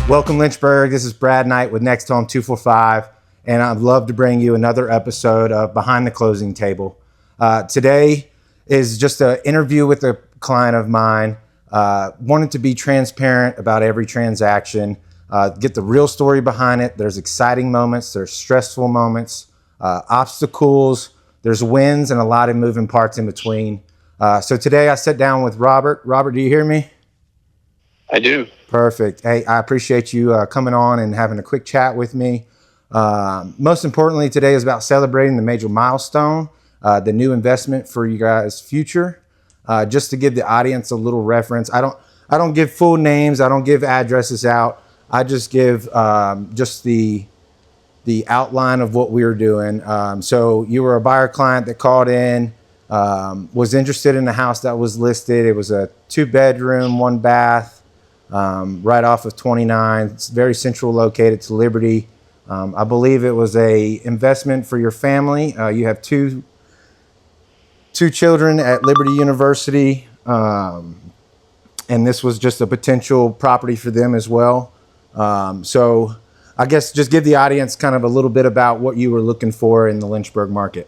Welcome, Lynchburg. This is Brad Knight with Next Home 245, and I'd love to bring you another episode of Behind the Closing Table. Today is just an interview with a client of mine. Wanted to be transparent about every transaction, get the real story behind it. There's exciting moments, there's stressful moments, obstacles, there's wins, and a lot of moving parts in between. So today I sat down with Robert. Robert, do you hear me? I do. Perfect. Hey, I appreciate you coming on and having a quick chat with me. Most importantly, today is about celebrating the major milestone, the new investment for you guys' future. Just to give the audience a little reference, I don't give full names, I don't give addresses out. I just give just the outline of what we were doing. So you were a buyer client that called in, was interested in the house that was listed. It was a 2-bedroom, 1 bath. Right off of 29. It's very central located to Liberty. I believe it was a investment for your family. You have two children at Liberty University, and this was just a potential property for them as well. So I guess just give the audience kind of a little bit about what you were looking for in the Lynchburg market.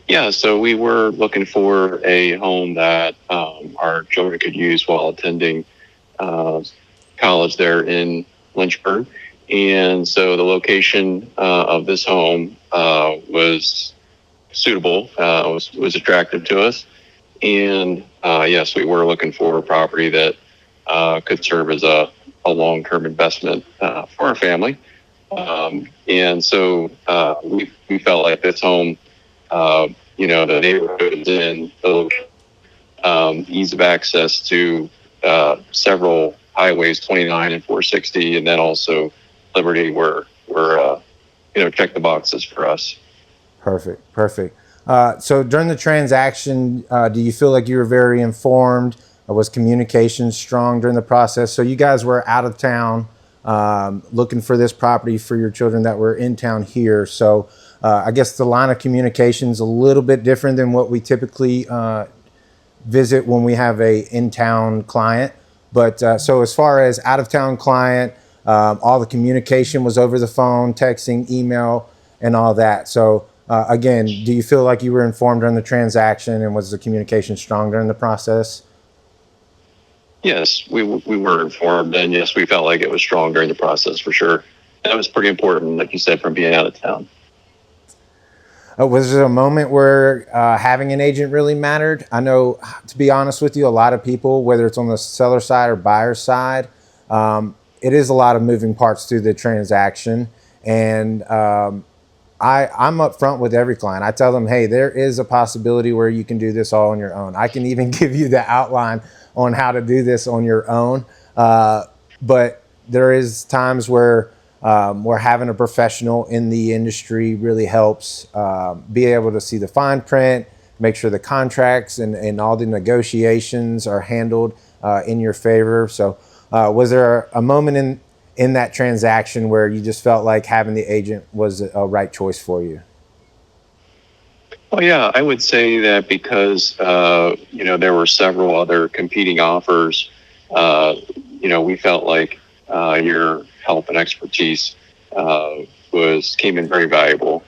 Yeah, so we were looking for a home that our children could use while attending college there in Lynchburg. And so the location of this home was suitable, was attractive to us. And yes, we were looking for a property that could serve as a long-term investment for our family. And so we felt like this home, the neighborhood is in the ease of access to several highways, 29 and 460, and then also Liberty, were check the boxes for us. Perfect. So during the transaction, do you feel like you were very informed? Was communication strong during the process? So you guys were out of town looking for this property for your children that were in town here. So I guess the line of communication is a little bit different than what we typically visit when we have a in-town client. But so as far as out-of-town client, all the communication was over the phone, texting, email, and all that. So again, do you feel like you were informed during the transaction, and was the communication strong during the process? Yes, we were informed, and yes, we felt like it was strong during the process for sure. That was pretty important, like you said, from being out of town. Was there a moment where having an agent really mattered? I know, to be honest with you, a lot of people, whether it's on the seller side or buyer side, it is a lot of moving parts through the transaction. And I'm upfront with every client. I tell them, hey, there is a possibility where you can do this all on your own. I can even give you the outline on how to do this on your own. But there is times where having a professional in the industry really helps, be able to see the fine print, make sure the contracts and all the negotiations are handled in your favor. So was there a moment in that transaction where you just felt like having the agent was a right choice for you? Well, yeah, I would say that because, there were several other competing offers, we felt like your help and expertise came in very valuable,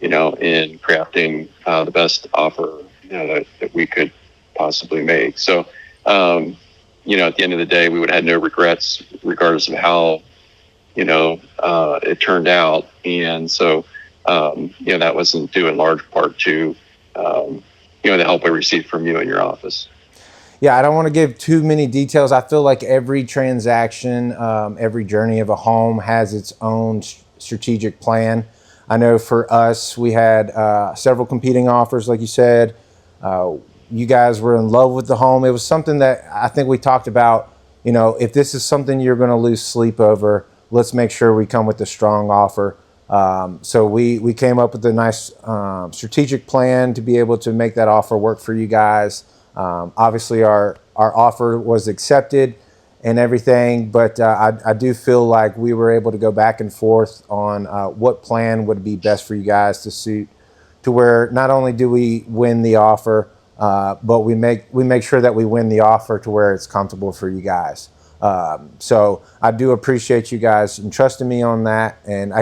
in crafting the best offer, that we could possibly make. So, at the end of the day, we would have had no regrets regardless of how, it turned out. And so, that wasn't due in large part to, the help I received from you in your office. Yeah, I don't want to give too many details. I feel like every transaction, every journey of a home has its own strategic plan. I know for us, we had several competing offers, like you said. You guys were in love with the home. It was something that I think we talked about, if this is something you're going to lose sleep over, let's make sure we come with a strong offer. So we came up with a nice strategic plan to be able to make that offer work for you guys. Obviously, our offer was accepted, and everything, but I do feel like we were able to go back and forth on what plan would be best for you guys to suit, to where not only do we win the offer, but we make sure that we win the offer to where it's comfortable for you guys. So I do appreciate you guys entrusting me on that. And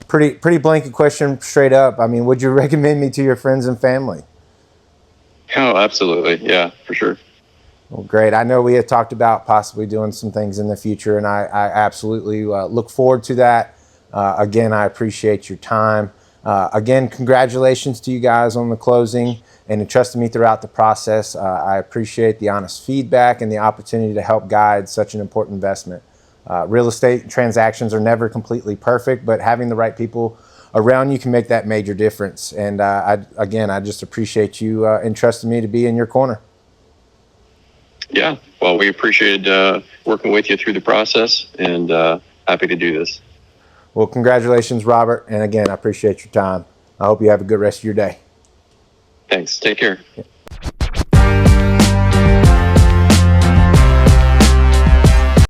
pretty blanket question, straight up. I mean, would you recommend me to your friends and family? Oh, absolutely. Yeah, for sure. Well, great. I know we had talked about possibly doing some things in the future, and I absolutely look forward to that. Again, I appreciate your time. Again, congratulations to you guys on the closing and entrusting me throughout the process. I appreciate the honest feedback and the opportunity to help guide such an important investment. Real estate transactions are never completely perfect, but having the right people around you can make that major difference. And I just appreciate you entrusting me to be in your corner. Yeah. Well, we appreciated working with you through the process, and happy to do this. Well, congratulations, Robert. And again, I appreciate your time. I hope you have a good rest of your day. Thanks. Take care.